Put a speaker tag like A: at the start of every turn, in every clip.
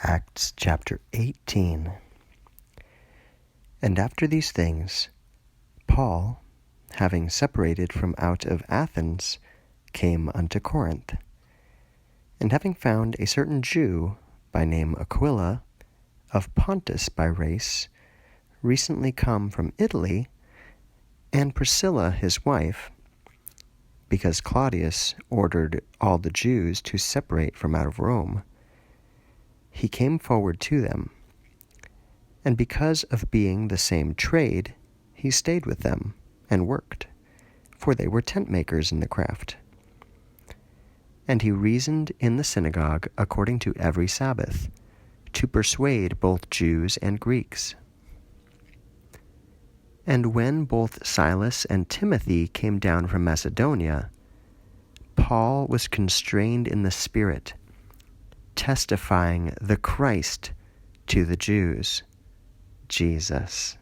A: Acts chapter 18. And after these things, Paul, having separated from out of Athens, came unto Corinth. And having found a certain Jew, by name Aquila, of Pontus by race, recently come from Italy, and Priscilla his wife, because Claudius ordered all the Jews to separate from out of Rome, he came forward to them, and because of being the same trade, he stayed with them and worked, for they were tent makers in the craft. And he reasoned in the synagogue according to every Sabbath, to persuade both Jews and Greeks. And when both Silas and Timothy came down from Macedonia, Paul was constrained in the Spirit, testifying the Christ to the Jews, Jesus.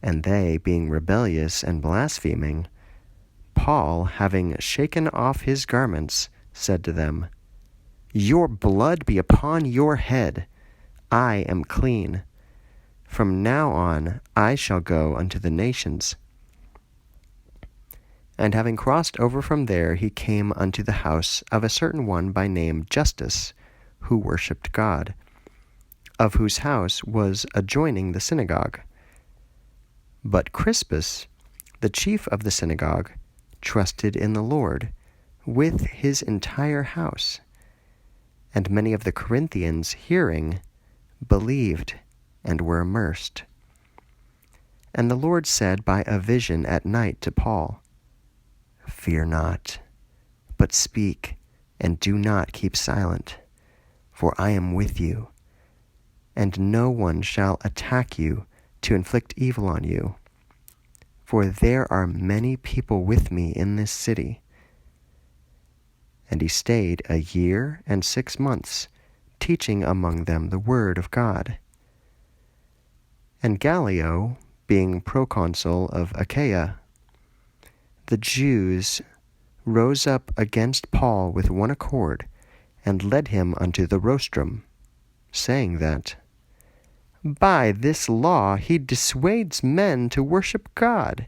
A: And they, being rebellious and blaspheming, Paul, having shaken off his garments, said to them, Your blood be upon your head. I am clean. From now on I shall go unto the nations. And having crossed over from there, he came unto the house of a certain one by name Justus, who worshipped God, of whose house was adjoining the synagogue. But Crispus, the chief of the synagogue, trusted in the Lord with his entire house. And many of the Corinthians, hearing, believed and were immersed. And the Lord said by a vision at night to Paul, Fear not, but speak, and do not keep silent, for I am with you, and no one shall attack you to inflict evil on you. For there are many people with me in this city. And he stayed 1 year and 6 months, teaching among them the word of God. And Gallio, being proconsul of Achaia, the Jews rose up against Paul with one accord, and led him unto the rostrum, saying that, By this law he dissuades men to worship God.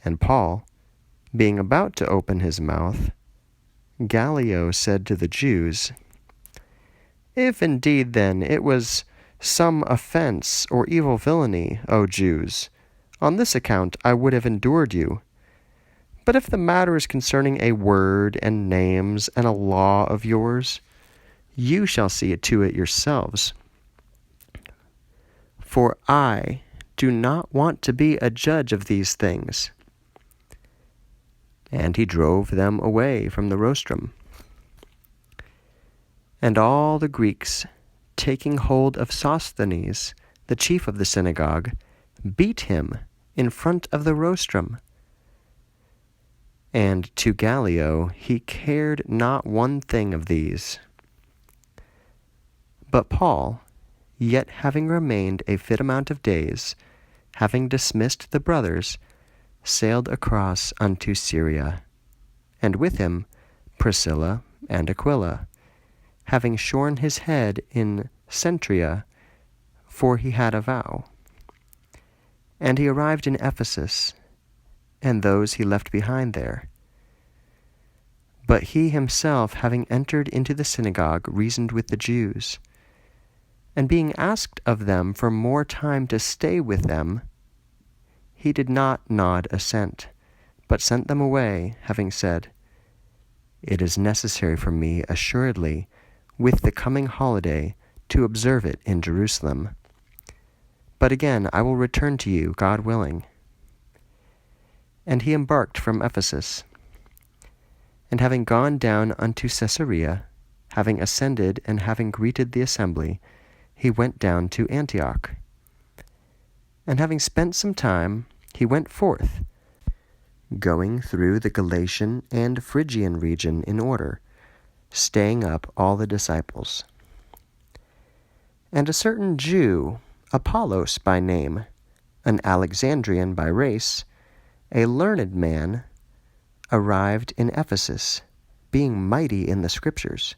A: And Paul, being about to open his mouth, Gallio said to the Jews, If indeed then it was some offense or evil villainy, O Jews, on this account I would have endured you. But if the matter is concerning a word and names and a law of yours, you shall see to it yourselves. For I do not want to be a judge of these things. And he drove them away from the rostrum. And all the Greeks, taking hold of Sosthenes, the chief of the synagogue, beat him in front of the rostrum. And to Gallio he cared not one thing of these. But Paul, yet having remained a fit amount of days, having dismissed the brothers, sailed across unto Syria, and with him Priscilla and Aquila, having shorn his head in Centria, for he had a vow. And he arrived in Ephesus, and those he left behind there. But he himself, having entered into the synagogue, reasoned with the Jews. And being asked of them for more time to stay with them, he did not nod assent, but sent them away, having said, It is necessary for me, assuredly, with the coming holiday, to observe it in Jerusalem. But again I will return to you, God willing. And he embarked from Ephesus. And having gone down unto Caesarea, having ascended and having greeted the assembly, he went down to Antioch. And having spent some time, he went forth, going through the Galatian and Phrygian region in order, staying up all the disciples. And a certain Jew, Apollos by name, an Alexandrian by race, a learned man, arrived in Ephesus, being mighty in the Scriptures,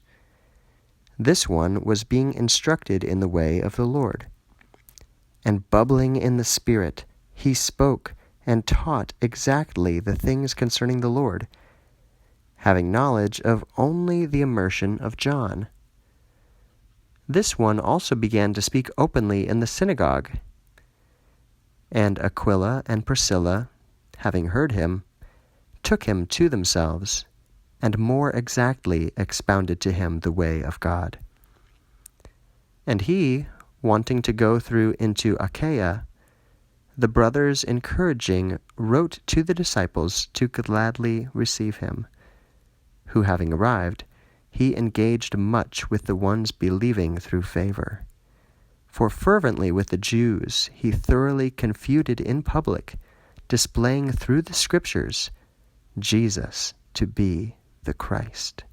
A: This one was being instructed in the way of the Lord. And bubbling in the Spirit, he spoke and taught exactly the things concerning the Lord, having knowledge of only the immersion of John. This one also began to speak openly in the synagogue. And Aquila and Priscilla, having heard him, took him to themselves, and more exactly expounded to him the way of God. And he, wanting to go through into Achaia, the brothers encouraging wrote to the disciples to gladly receive him, who having arrived, he engaged much with the ones believing through favor. For fervently with the Jews he thoroughly confuted in public, displaying through the Scriptures Jesus to be the Christ.